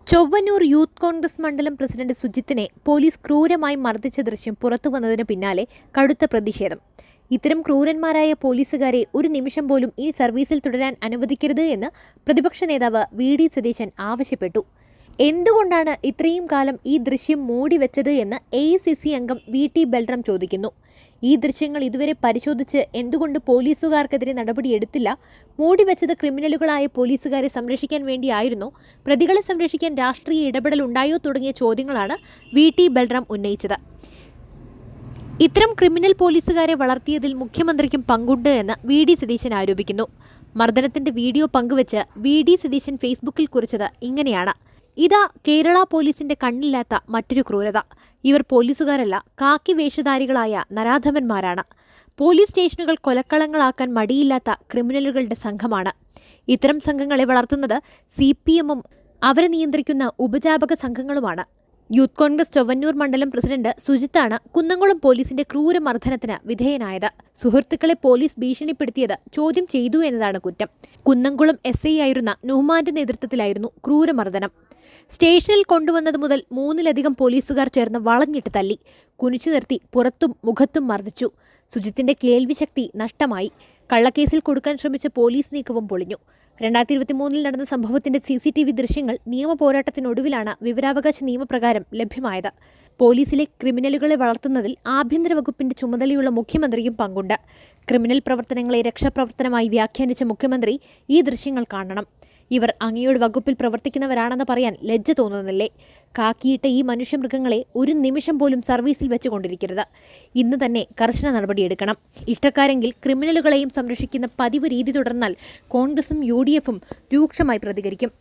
Chowwannur youth Congress മണ്ഡലം president സുജിത്തിനെ police ക്രൂരമായി മർദ്ദിച്ച ദൃശ്യം പുറത്തുവന്നതിന് പിന്നാലെ കടുത്ത പ്രതിഷേധം. ഇത്തരം ക്രൂരന്മാരായ പോലീസുകാരെ ഒരു നിമിഷം പോലും ഈ സർവീസിൽ തുടരാൻ അനുവദിക്കരുത് എന്ന് പ്രതിപക്ഷ നേതാവ് വി.ഡി. സതീശൻ ആവശ്യപ്പെട്ടു. എന്തുകൊണ്ടാണ് ഇത്രയും കാലം ഈ ദൃശ്യം മൂടിവെച്ചത് എന്ന് എ.ഐ.സി.സി അംഗം വി.ടി. ബൽറാം ചോദിക്കുന്നു. ഈ ദൃശ്യങ്ങൾ ഇതുവരെ പരിശോധിച്ച് എന്തുകൊണ്ട് പോലീസുകാർക്കെതിരെ നടപടിയെടുത്തില്ല? മൂടിവെച്ചത് ക്രിമിനലുകളായ പോലീസുകാരെ സംരക്ഷിക്കാൻ വേണ്ടിയായിരുന്നോ? പ്രതികളെ സംരക്ഷിക്കാൻ രാഷ്ട്രീയ ഇടപെടൽ ഉണ്ടായോ? തുടങ്ങിയ ചോദ്യങ്ങളാണ് വി.ടി. ബൽറാം ഉന്നയിച്ചത്. ഇത്തരം ക്രിമിനൽ പോലീസുകാരെ വളർത്തിയതിൽ മുഖ്യമന്ത്രിക്കും പങ്കുണ്ട് എന്ന് വി.ഡി. സതീശൻ ആരോപിക്കുന്നു. മർദ്ദനത്തിന്റെ വീഡിയോ പങ്കുവച്ച് വി.ഡി. സതീശൻ ഫേസ്ബുക്കിൽ കുറിച്ചത് ഇങ്ങനെയാണ്: ഇതാ കേരള പോലീസിന്റെ കണ്ണില്ലാത്ത മറ്റൊരു ക്രൂരത. ഇവർ പോലീസുകാരല്ല, കാക്കി വേഷധാരികളായ നരാധമന്മാരാണ്. പോലീസ് സ്റ്റേഷനുകൾ കൊലക്കളങ്ങളാക്കാൻ മടിയില്ലാത്ത ക്രിമിനലുകളുടെ സംഘമാണ്. ഇത്തരം സംഘങ്ങളെ വളർത്തുന്നത് CPM-ഉം അവരെ നിയന്ത്രിക്കുന്ന ഉപജാപക സംഘങ്ങളുമാണ്. യൂത്ത് കോൺഗ്രസ് ചൊവ്വന്നൂർ മണ്ഡലം പ്രസിഡന്റ് സുജിത്താണ് കുന്നംകുളം പോലീസിന്റെ ക്രൂരമർദ്ദനത്തിന് വിധേയനായത്. സുഹൃത്തുക്കളെ പോലീസ് ഭീഷണിപ്പെടുത്തിയത് ചോദ്യം ചെയ്തു എന്നതാണ് കുറ്റം. കുന്നംകുളം SI ആയിരുന്ന നുഹ്മാന്റെ നേതൃത്വത്തിലായിരുന്നു ക്രൂരമർദ്ദനം. സ്റ്റേഷനിൽ കൊണ്ടുവന്നത് മുതൽ 3-ലധികം പോലീസുകാർ ചേർന്ന് വളഞ്ഞിട്ട് തല്ലി, കുനിച്ചു നിർത്തി പുറത്തും മുഖത്തും മർദ്ദിച്ചു. സുജിത്തിന്റെ കേൾവിശക്തി നഷ്ടമായി. കള്ളക്കേസിൽ കൊടുക്കാൻ ശ്രമിച്ച പോലീസ് നീക്കവും പൊളിഞ്ഞു. 2023 നടന്ന സംഭവത്തിന്റെ CCTV ദൃശ്യങ്ങൾ നിയമ പോരാട്ടത്തിനൊടുവിലാണ് വിവരാവകാശ നിയമപ്രകാരം ലഭ്യമായത്. പോലീസിലെ ക്രിമിനലുകളെ വളർത്തുന്നതിൽ ആഭ്യന്തര വകുപ്പിന്റെ ചുമതലയുള്ള മുഖ്യമന്ത്രിയും പങ്കുണ്ട്. ക്രിമിനൽ പ്രവർത്തനങ്ങളെ രക്ഷാപ്രവർത്തനമായി വ്യാഖ്യാനിച്ച മുഖ്യമന്ത്രി ഈ ദൃശ്യങ്ങൾ കാണണം. ഇവർ അങ്ങയുടെ വകുപ്പിൽ പ്രവർത്തിക്കുന്നവരാണെന്ന് പറയാൻ ലജ്ജ തോന്നുന്നില്ലേ? കാക്കിയിട്ട ഈ മനുഷ്യമൃഗങ്ങളെ ഒരു നിമിഷം പോലും സർവീസിൽ വെച്ചുകൊണ്ടിരിക്കരുത്. ഇന്ന് തന്നെ കർശന നടപടിയെടുക്കണം. ഇഷ്ടക്കാരെങ്കിൽ ക്രിമിനലുകളെയും സംരക്ഷിക്കുന്ന പതിവ് രീതി തുടർന്നാൽ കോൺഗ്രസും UDF-ഉം രൂക്ഷമായി പ്രതികരിക്കും.